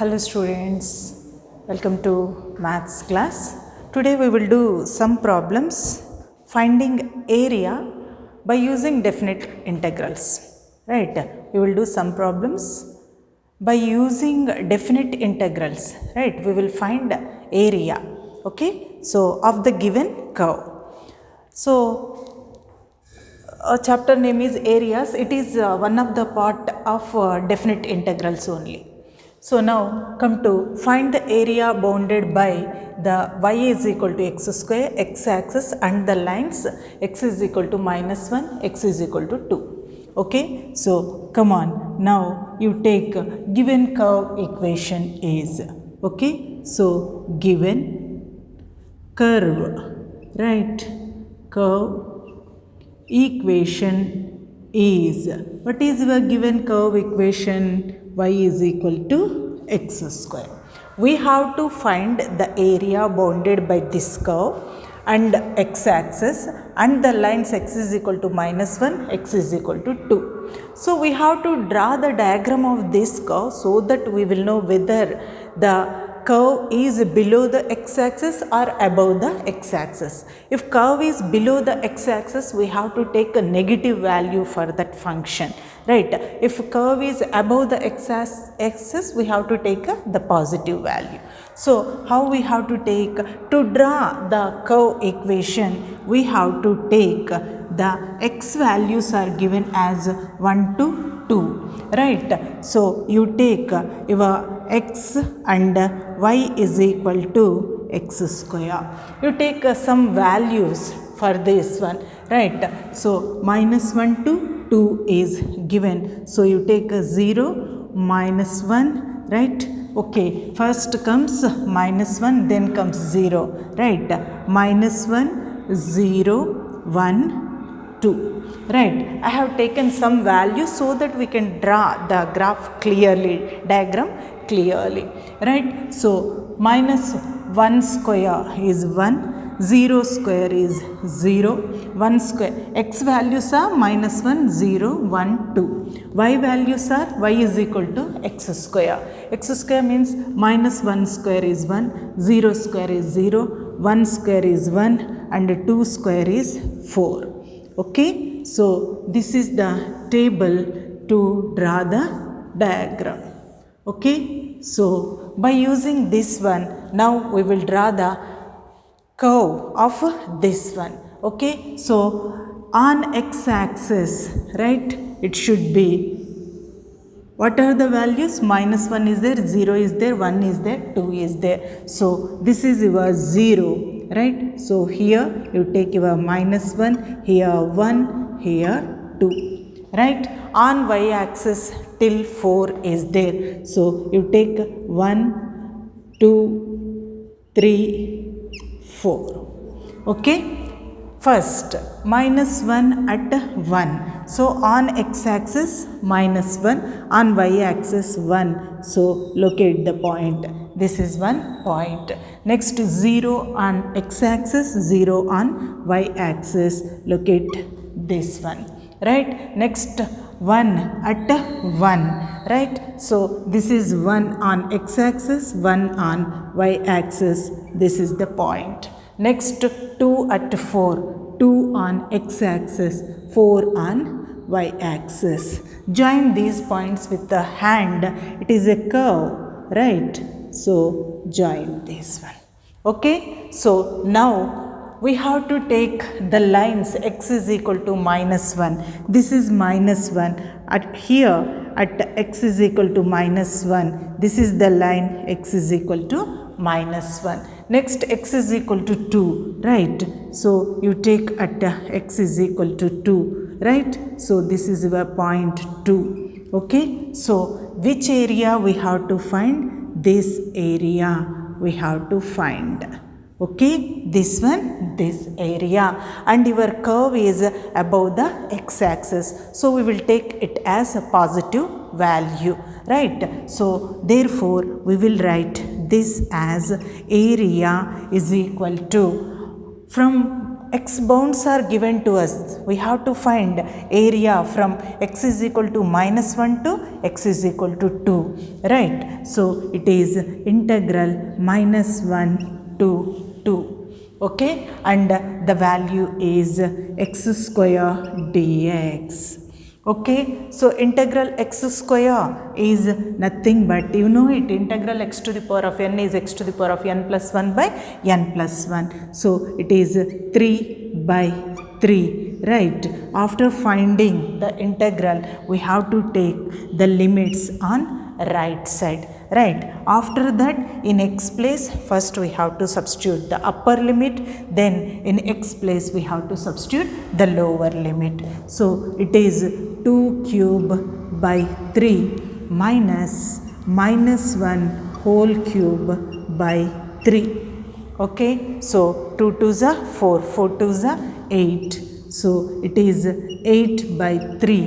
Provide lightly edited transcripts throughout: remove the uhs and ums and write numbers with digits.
Hello students, welcome to maths class. Today we will do some problems finding area by using definite integrals. Right? We will do some problems by using definite integrals. Right? We will find area. Okay? So of the given curve. So chapter name is areas. It is one of the part of definite integrals only. So now come to find the area bounded by the y is equal to x square, x axis and the lines x is equal to minus 1, x is equal to 2. Okay. So come on, now you take given curve equation is, okay. So given curve, right, curve equation is, what is your given curve equation? Y is equal to x square. We have to find the area bounded by this curve and x axis and the lines x is equal to minus 1, x is equal to 2. So we have to draw the diagram of this curve so that we will know whether the curve is below the x-axis or above the x-axis. If curve is below the x-axis, we have to take a negative value for that function, right? If curve is above the x-axis, we have to take the positive value. So how we have to take? To draw the curve equation, we have to take the x values are given as 1 to 2, right? So you take your x and y is equal to x square. You take some values for this one, right? So minus 1 to 2 is given. So you take a 0, minus 1, right? Okay, first comes minus 1, then comes 0, right? Minus 1, 0, 1, 2, right? I have taken some value so that we can draw the graph clearly, diagram clearly, right? So minus 1 square is 1, 0 square is 0, 1 square, x values are minus 1, 0, 1, 2, y values are, y is equal to x square. X square means minus 1 square is 1, 0 square is 0, 1 square is 1 and 2 square is 4. Okay, so this is the table to draw the diagram. Okay, so by using this one, now we will draw the curve of this one. Okay, so on x-axis, right, it should be, what are the values? Minus 1 is there, 0 is there, 1 is there, 2 is there. So this is your 0, right? So here you take your minus 1, here 1, here 2, right? On y-axis till 4 is there. So you take 1, 2, 3, 4. Okay? First, minus 1 at 1. So on x-axis minus 1, on y-axis 1. So locate the point. This is one point. Next 0 on x-axis, 0 on y-axis. Locate this one. Right? Next 1 at 1. Right? So this is 1 on x-axis, 1 on y-axis. This is the point. Next 2 at 4. 2 on x-axis, 4 on y-axis. Join these points with the hand. It is a curve, right? So join this one. Okay, so now we have to take the lines x is equal to minus 1. This is minus 1. At here at x is equal to minus 1. This is the line x is equal to minus 1. Next x is equal to 2, right? So you take at x is equal to 2, right? So this is your point 2. Okay, so which area we have to find? This area we have to find. Okay, this one, this area, and your curve is above the x-axis. So we will take it as a positive value, right? So therefore we will write this as area is equal to, from x bounds are given to us. We have to find area from x is equal to -1 to x is equal to 2, right? So it is integral -1 to 2, okay, and the value is x square dx. Okay, so integral x square is nothing but, you know it, integral x to the power of n is x to the power of n plus 1 by n plus 1. So it is 3 by 3, right? After finding the integral, we have to take the limits on right side, right? After that, in x place, first we have to substitute the upper limit, then in x place we have to substitute the lower limit. So it is 2 cube by 3 minus -1 whole cube by 3. Okay, so 2 2s are 4, 4 2s are 8. So it is 8 by 3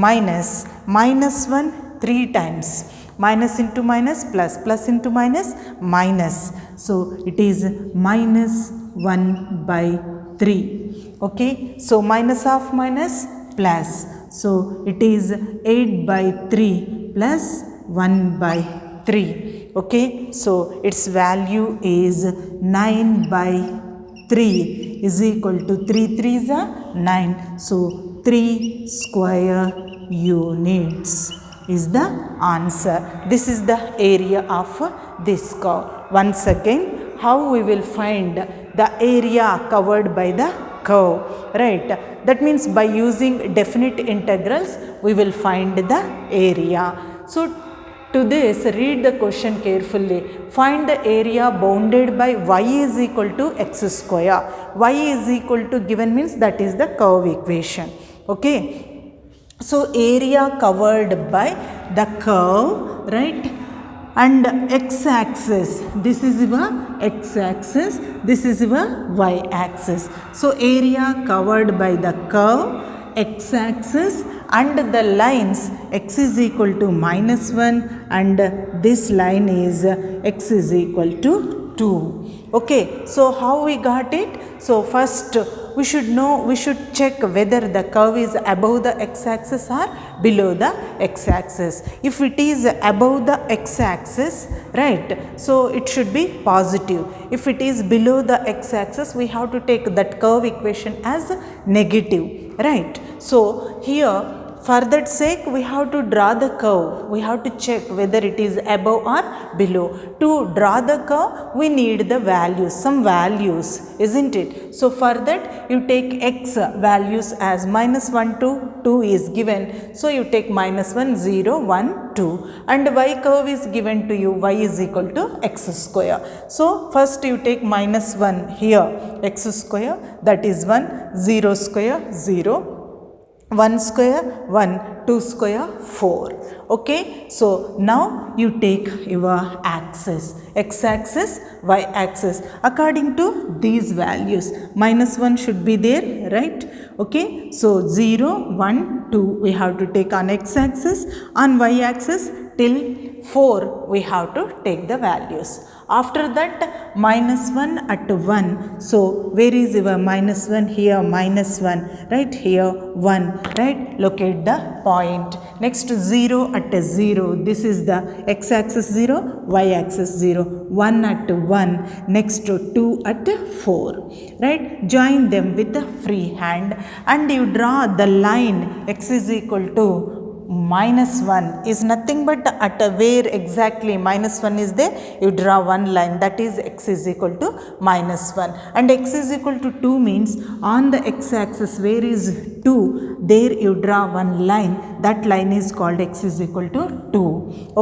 minus -1 3 times. Minus into minus, plus, plus into minus, minus. So it is -1 by 3. Okay, so minus of minus, plus. So it is 8 by 3 plus 1 by 3. Okay, so its value is 9 by 3 is equal to 3 3s are 9. So 3 square units is the answer. This is the area of this curve. Once again, how we will find the area covered by the curve, right? That means by using definite integrals, we will find the area. So to this, read the question carefully. Find the area bounded by y is equal to x square. Y is equal to given means that is the curve equation. Okay. So area covered by the curve, right? And x-axis, this is your x-axis, this is your y-axis. So area covered by the curve, x-axis, and the lines x is equal to -1 and this line is x is equal to 2. Okay, so how we got it? So first we should know, we should check whether the curve is above the x-axis or below the x-axis. If it is above the x-axis, right, so it should be positive. If it is below the x-axis, we have to take that curve equation as negative, right? So here, for that sake, we have to draw the curve. We have to check whether it is above or below. To draw the curve, we need the values, some values, isn't it? So for that, you take x values as -1 to 2 is given. So you take -1, 0, 1, 2. And y curve is given to you, y is equal to x square. So first you take -1 here, x square, that is 1, 0 square, 0. 1 square, 1, 2 square, 4. Okay, so now you take your axis, x-axis, y-axis. According to these values, -1 should be there, right? Okay, so 0, 1, 2 we have to take on x-axis, on y-axis till 4 we have to take the values. After that, -1 at 1. So where is your -1? Here -1, right? Here 1, right? Locate the point. Next 0 at 0. This is the x-axis 0, y-axis 0. 1 at 1. Next 2 at 4, right? Join them with the free hand and you draw the line x is equal to -1 is nothing but at where exactly -1 is there, you draw one line, that is x is equal to -1, and x is equal to 2 means on the x-axis where is 2, there you draw one line, that line is called x is equal to 2.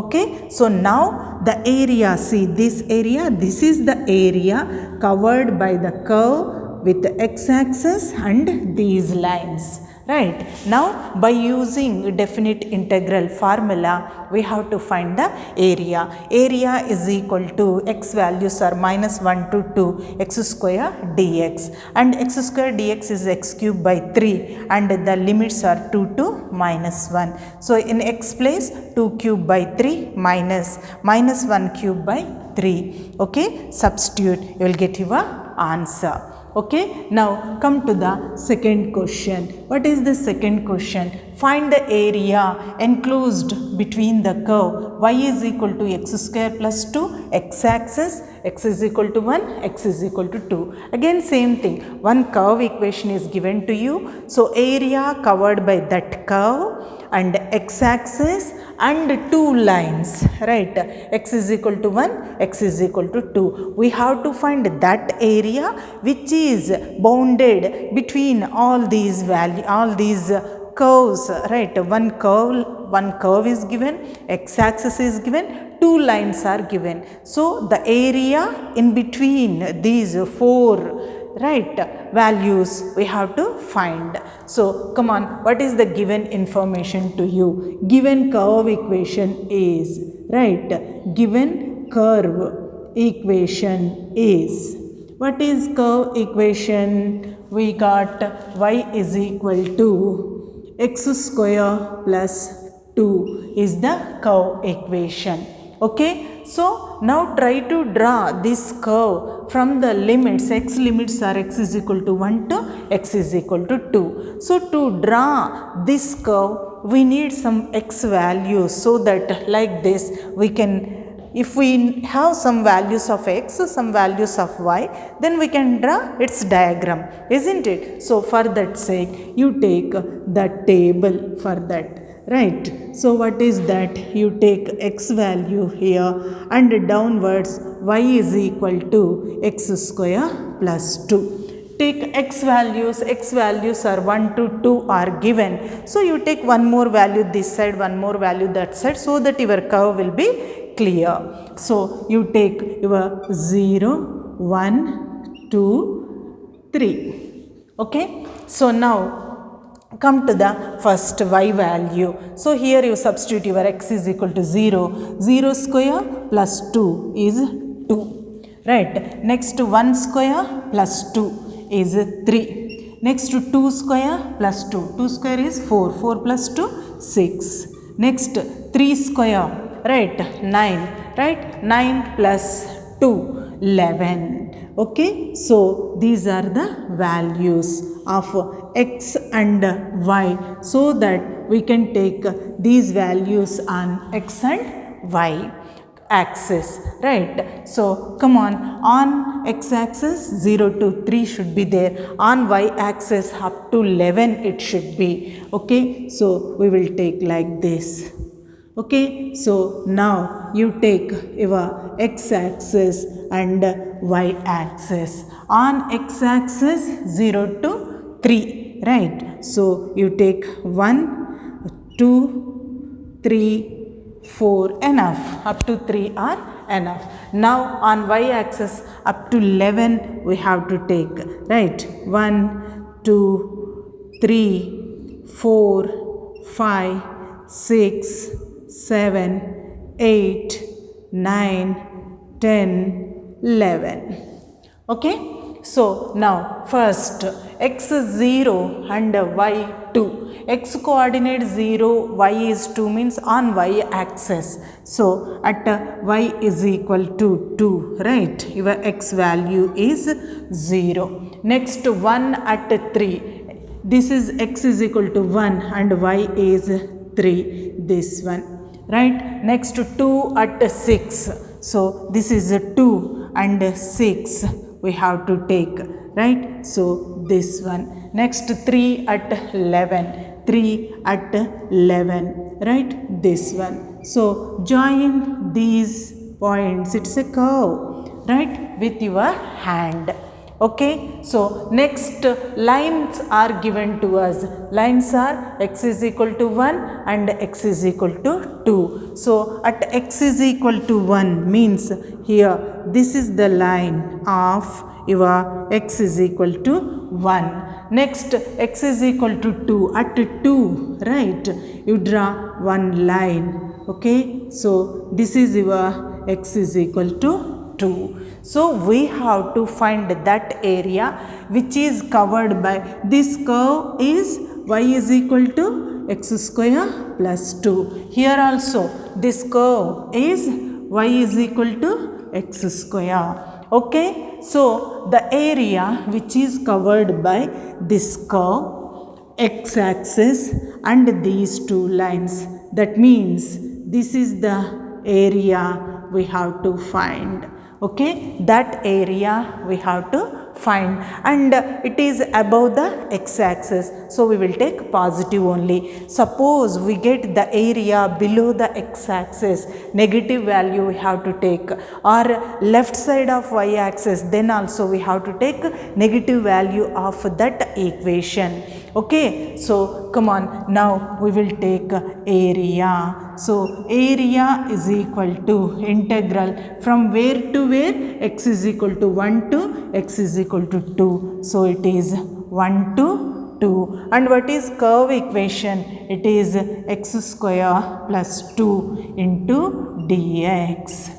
Okay, so now the area, see this area, this is the area covered by the curve with the x-axis and these lines. Right. Now by using definite integral formula, we have to find the area. Area is equal to x values are -1 to 2 x square dx, and x square dx is x cube by 3 and the limits are 2 to -1. So in x place 2 cube by 3 minus -1 cube by 3. Okay, substitute, you will get your answer. Okay, now come to the second question. What is the second question? Find the area enclosed between the curve y is equal to x square plus 2, x-axis, x is equal to 1, x is equal to 2. Again same thing, one curve equation is given to you. So area covered by that curve and x-axis and two lines, right? X is equal to 1, x is equal to 2. We have to find that area which is bounded between all these curves, right? One curve is given, x-axis is given, two lines are given. So the area in between these four, right, values we have to find. So come on, what is the given information to you? Given curve equation is, right, given curve equation is, what is curve equation? We got y is equal to x square plus 2 is the curve equation. Okay, so now try to draw this curve from the limits. X limits are x is equal to 1 to x is equal to 2. So to draw this curve, we need some x values, so that like this we can, if we have some values of x, some values of y, then we can draw its diagram, isn't it? So for that sake, you take the table for that. Right, so what is that? You take x value here and downwards y is equal to x square plus 2. Take x values are 1 to 2 are given. So you take one more value this side, one more value that side, so that your curve will be clear. So you take your 0, 1, 2, 3. Okay, so now come to the first y value. So here you substitute your x is equal to 0. 0 square plus 2 is 2. Right. Next to 1 square plus 2 is 3. Next to 2 square plus 2. 2 square is 4. 4 plus 2, 6. Next 3 square, right, 9. Right. 9 plus 2, 11. Okay. So these are the values of x and y, so that we can take these values on x and y axis, right? So come on x axis 0 to 3 should be there, on y axis up to 11 it should be. Okay, so we will take like this. Okay, so now you take your x axis and y axis. On x axis 0 to 3, right? So you take 1, 2, 3, 4, enough. Up to 3 are enough. Now on y axis up to 11 we have to take, right? 1, 2, 3, 4, 5, 6, 7, 8, 9, 10, 11. Okay. So now first x is 0 and y 2. X coordinate 0, y is 2 means on y axis. So at y is equal to 2, right? Your x value is 0. Next 1 at 3. This is x is equal to 1 and y is 3. This one. Right, next 2 at 6. So this is a 2 and 6 we have to take, right? So this one. Next 3 at 11. 3 at 11, right? This one. So join these points. It's a curve, right? With your hand. Okay, so next lines are given to us. Lines are x is equal to 1 and x is equal to 2. So at x is equal to 1 means here this is the line of your x is equal to 1. Next x is equal to 2. At 2, right, you draw one line. Okay, so this is your x is equal to 2. So we have to find that area which is covered by this curve is y is equal to x square plus 2. Here also this curve is y is equal to x square. Okay. so the area which is covered by this curve, x-axis and these two lines, that means this is the area we have to find. Okay, that area we have to find, and it is above the x-axis, so we will take positive only. Suppose we get the area below the x-axis, negative value we have to take, or left side of y-axis, then also we have to take negative value of that equation. Okay, so come on, now we will take area. So area is equal to integral from where to where? X is equal to 1 to x is equal to 2. So it is 1 to 2. And what is curve equation? It is x square plus 2 into dx.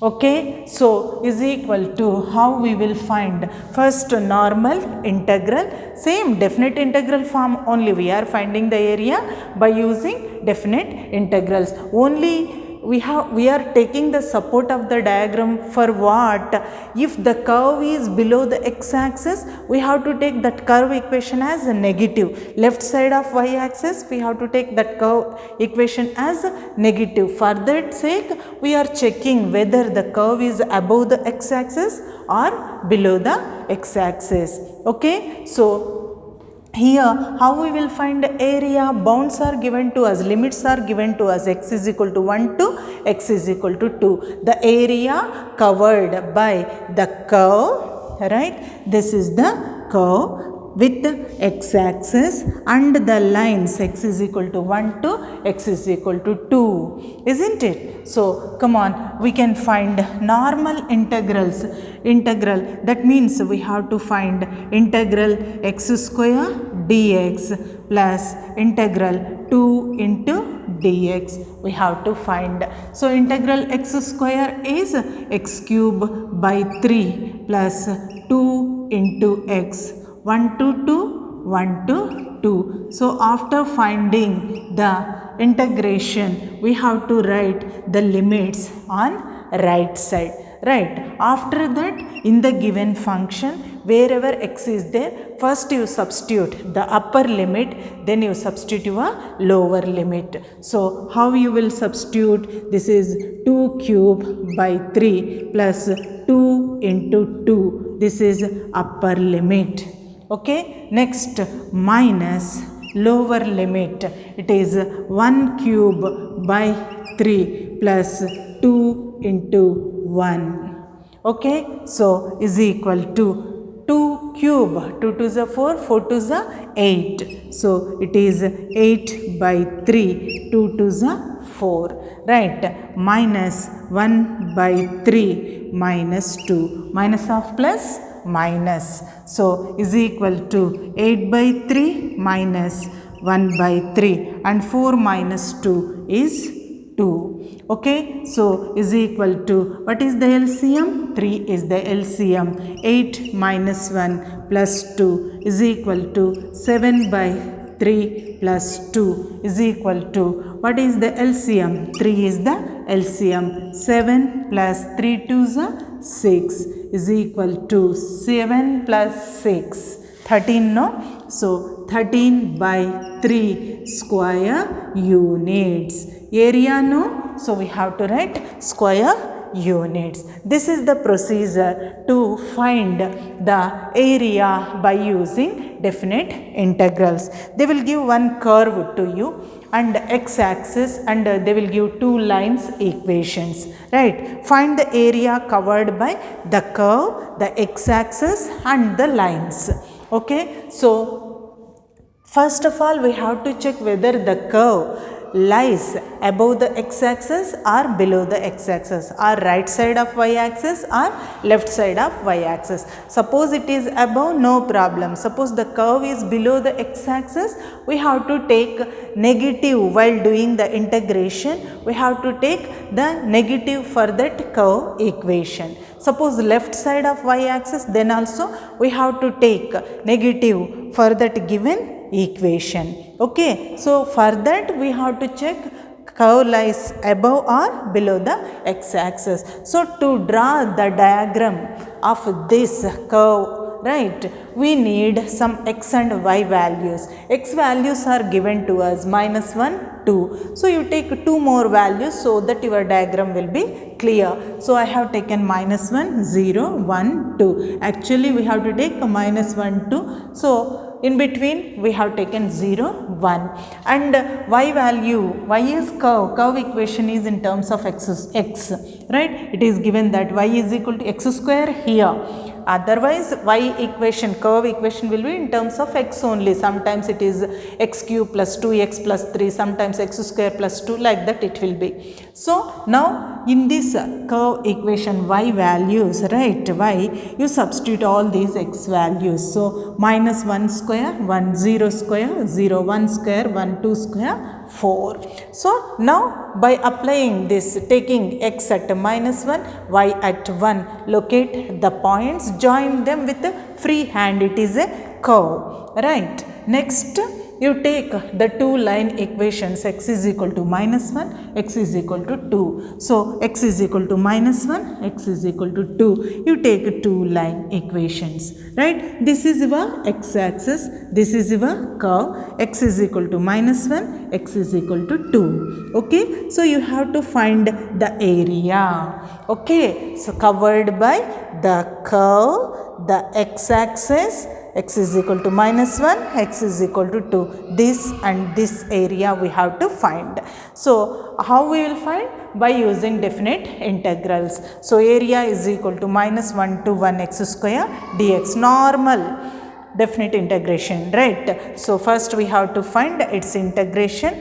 Okay, so is equal to, how we will find? First normal integral, same definite integral form only, we are finding the area by using definite integrals. Only we are taking the support of the diagram for what? If the curve is below the x-axis, we have to take that curve equation as a negative. Left side of y-axis, we have to take that curve equation as a negative. For that sake, we are checking whether the curve is above the x-axis or below the x-axis. Okay, so here how we will find area? Bounds are given to us, limits are given to us, x is equal to 1 to x is equal to 2. The area covered by the curve, right? This is the curve with x-axis and the lines, x is equal to 1 to x is equal to 2, isn't it? So come on, we can find normal integrals. Integral, that means we have to find integral x square dx plus integral 2 into dx we have to find. So integral x square is x cube by 3 plus 2 into x, 1 to 2, 1 to 2. So after finding the integration, we have to write the limits on right side. Right, after that in the given function, wherever x is there, first you substitute the upper limit, then you substitute your lower limit. So how you will substitute? This is 2 cube by 3 plus 2 into 2. This is upper limit. Okay, next minus lower limit. It is 1 cube by 3 plus 2 into 1. Okay, so is equal to 2 cube, 2 to the 4, 4 to the 8. So it is 8 by 3, 2 to the 4. Right, minus 1 by 3 minus 2. Minus of plus minus. So is equal to 8 by 3 minus 1 by 3, and 4 minus 2 is 2. Okay, so is equal to, what is the LCM? 3 is the LCM. 8 minus 1 plus 2 is equal to 7 by 3 plus 2 is equal to, what is the LCM? 3 is the LCM. 7 plus 3 to the 6 is equal to 7 plus 6. 13, no? So 13 by 3 square units. Area, no? So we have to write square units. This is the procedure to find the area by using definite integrals. They will give one curve to you and x-axis, and they will give two lines equations. Right? Find the area covered by the curve, the x-axis and the lines. Okay, so first of all we have to check whether the curve lies above the x-axis or below the x-axis, or right side of y-axis or left side of y-axis. Suppose it is above, no problem. Suppose the curve is below the x-axis, we have to take negative while doing the integration. We have to take the negative for that curve equation. Suppose left side of y-axis, then also we have to take negative for that given equation. Okay, so for that we have to check curve lies above or below the x-axis. So to draw the diagram of this curve, right, we need some x and y values. X values are given to us -1, 2. So you take 2 more values so that your diagram will be clear. So I have taken -1, 0, 1, 2. Actually we have to take -1, 2. So in between we have taken 0, 1, and y value, y is curve equation is in terms of x, right. It is given that y is equal to x square here. Otherwise y equation, curve equation will be in terms of x only. Sometimes it is x cube plus 2x plus 3, sometimes x square plus 2, like that it will be. So now in this curve equation y values, right, y, you substitute all these x values. So -1 square, 1 0 square, 0 1 square, 1 2 square, 4. So now by applying this, taking x at -1, y at 1, locate the points, join them with a free hand, it is a curve, right. Next you take the two line equations, x is equal to -1, x is equal to 2. So x is equal to -1, x is equal to 2. You take two line equations, right. This is your x axis, this is your curve, x is equal to -1, x is equal to 2. Okay, so you have to find the area. Okay, so covered by the curve, the x axis, x is equal to -1, x is equal to 2. This and this area we have to find. So how we will find? By using definite integrals. So area is equal to -1 to 1 x square dx, normal definite integration, right. So first we have to find its integration.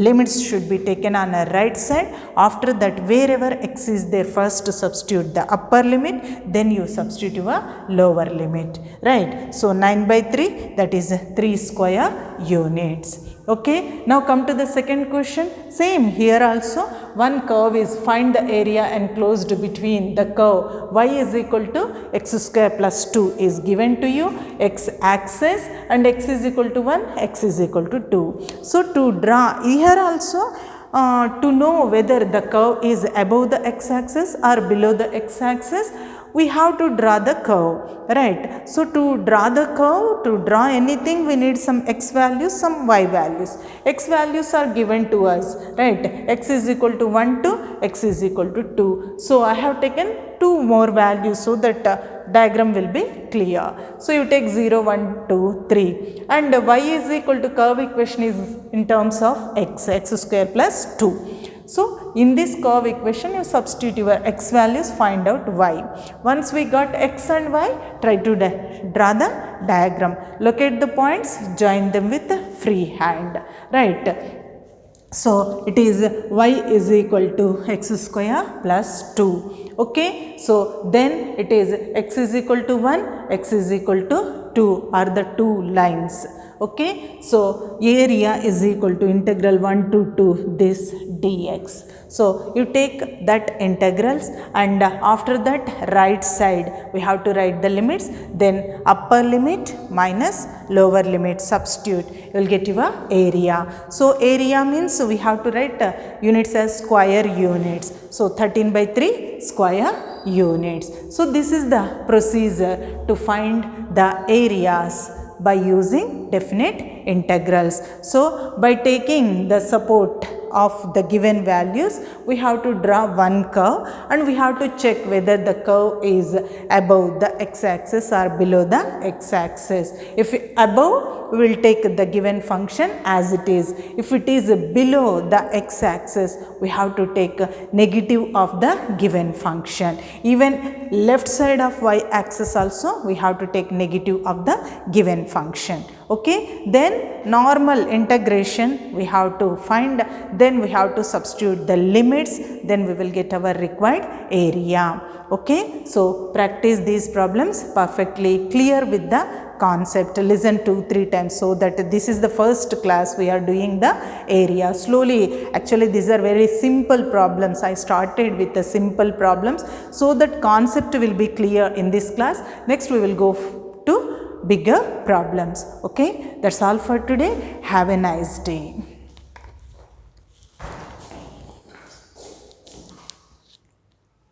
Limits should be taken on a right side. After that, wherever x is there, first substitute the upper limit, then you substitute your lower limit, right. So 9/3, that is 3 square units. Okay, now come to the second question. Same here also, one curve is, find the area enclosed between the curve y is equal to x square plus 2 is given to you, x axis, and x is equal to 1, x is equal to 2. So to draw here also, to know whether the curve is above the x axis or below the x axis, we have to draw the curve, right. So to draw the curve, to draw anything, we need some x values, some y values. X values are given to us, right. X is equal to 1 to x is equal to 2. So I have taken 2 more values so that diagram will be clear. So you take 0, 1, 2, 3, and y is equal to, curve equation is in terms of x, x square plus 2. So in this curve equation, you substitute your x values, find out y. Once we got x and y, try to draw the diagram. Locate the points, join them with a free hand, right. So it is y is equal to x square plus 2. Okay, so then it is x is equal to 1, x is equal to 2 are the two lines. Okay, so area is equal to integral 1 to 2 this dx. So you take that integrals, and after that right side we have to write the limits, then upper limit minus lower limit, substitute, you will get your area. So area means we have to write units as square units. So 13/3 square units. So this is the procedure to find the areas by using definite integrals. So by taking the support of the given values, we have to draw one curve, and we have to check whether the curve is above the x-axis or below the x-axis. If above, we will take the given function as it is. If it is below the x-axis, we have to take negative of the given function. Even left side of y-axis also, we have to take negative of the given function. Okay, then normal integration we have to find, then we have to substitute the limits, then we will get our required area. Okay, so practice these problems perfectly clear with the concept. Listen 2-3 times, so that this is the first class we are doing the area. Slowly, actually these are very simple problems. I started with the simple problems so that concept will be clear in this class. Next we will go to bigger problems. Okay, that's all for today. Have a nice day.